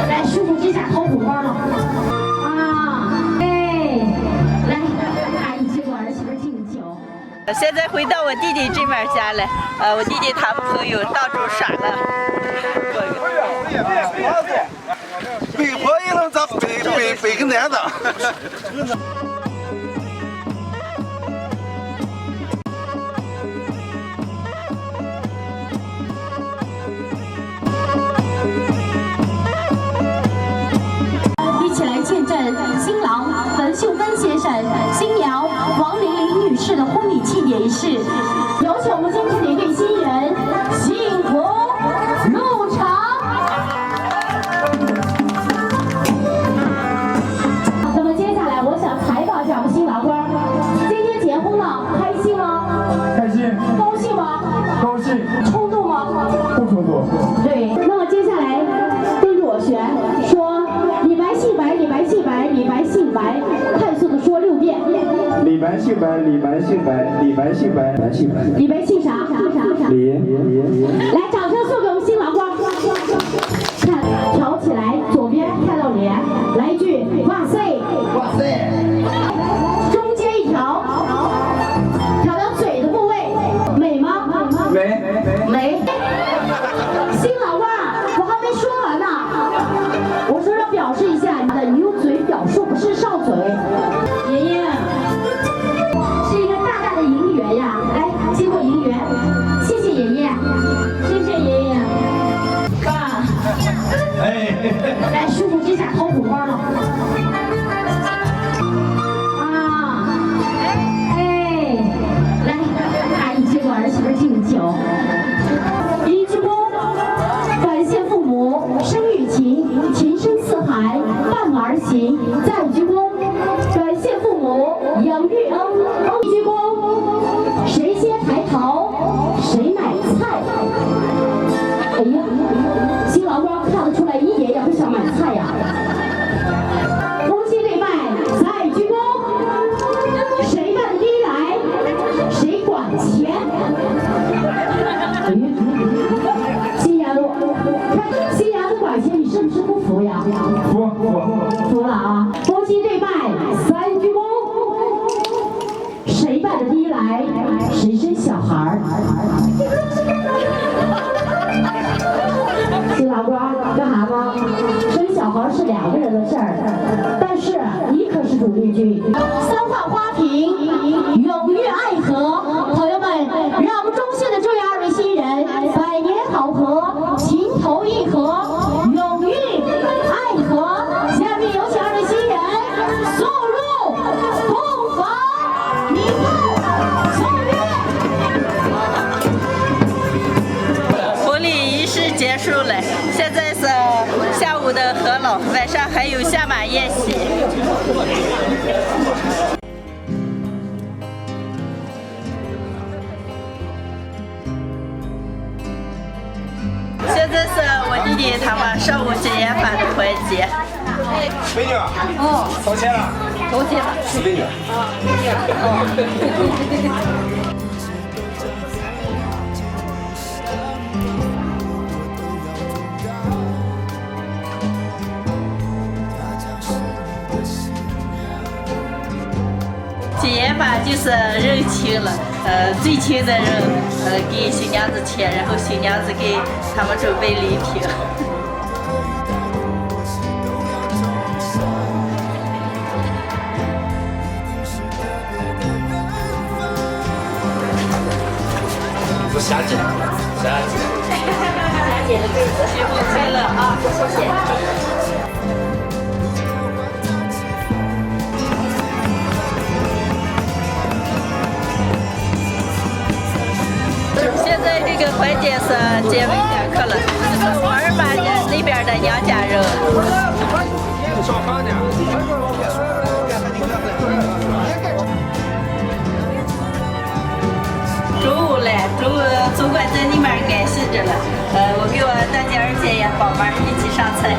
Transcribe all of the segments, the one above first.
来，叔叔这下掏红包了啊！哎，来，阿姨接过儿媳妇敬酒。现在回到我弟弟这边家了，我弟弟他们朋友到处耍了。北坡也能咋北跟南的？一起来见证新郎文秀芬先生、新娘王玲玲女士的婚礼庆典仪式。有请我们今天的一对新人幸福入场。那么接下来，我想采访一下我们新郎官，今天结婚了，开心吗？开心。高兴吗？高兴。冲动吗？不冲动。对。那么接下来跟着我学，说李白姓白，李白姓白，李白姓白，快速的说6遍。李白姓白，李白姓白，李白姓白，白姓白。李白姓啥？李。来，掌声送给我们新郎官。看，挑起来，左边看到脸，来一句哇塞，哇塞！中间一条，挑到嘴的部位，美吗？美。美。新郎官，我还没说完呢。我说要表示一下你的牛嘴表述，不是上嘴。爷爷，是一个大大的银元呀，来接过银元，谢谢爷爷，谢谢爷爷。爸，哎。来，叔叔这下掏红包了啊！哎，来，阿姨接过儿媳妇敬酒。一鞠躬，感谢父母生育情，情深似海，伴儿行。再鞠躬，感谢父母养育恩。一鞠躬，谁先抬头，谁买菜。哎呀，新郎官看得出来，一眼也不想买菜呀。夫妻对拜，再鞠躬，谁办的第一来，谁管钱。哎呀，新娘子，看新娘子管钱，你是不是不服呀？服了啊！夫妻对拜，3鞠躬，谁办的第一来，谁生小孩儿。新郎官干啥吗？生小孩是2个人的事儿，但是你可是主力军。3换花瓶，永浴爱河。朋友们，让我们衷心的祝愿2位新人百年好合，情投意合，永浴爱河。下面有请2位新人送入洞房明后送月。婚礼仪式结束了，现在是下午的合拢，晚上还有下马宴席。现在是我弟弟他们上午结业饭的环节。美女，掏钱了？多谢吧。是美女。结业吧就是认亲了，最亲的人给新娘子钱，然后新娘子给他们准备礼品。夏姐，夏姐的被子，新婚快乐啊！谢谢。现在这个环节是结婚讲课了，这是我儿妈家那边的娘家人。中午了，中午总管在那边安息着了。我给我大姐、二姐也帮忙一起上菜。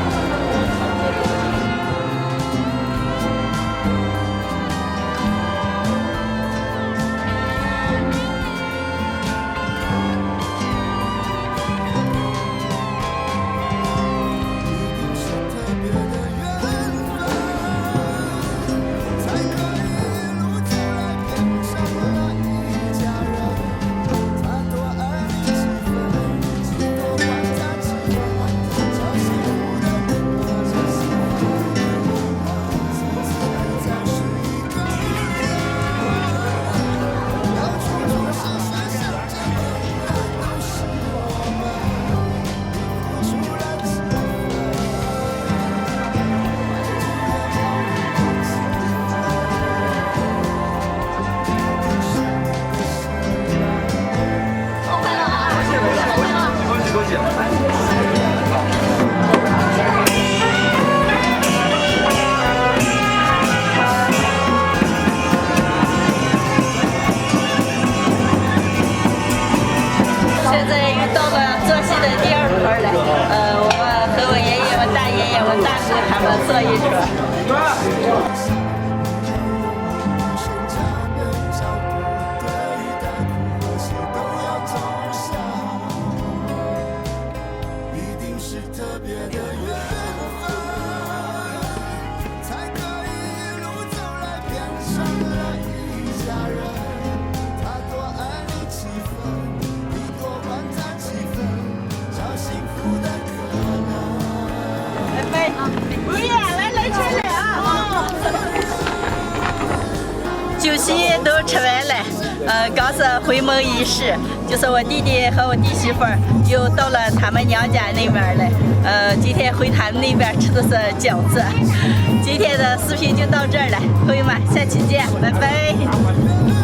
都吃完了，刚是回门仪式，就是我弟弟和我弟媳妇儿又到了他们娘家那边了，今天回他们那边吃的是饺子。今天的视频就到这儿了，朋友们，下期见，拜拜。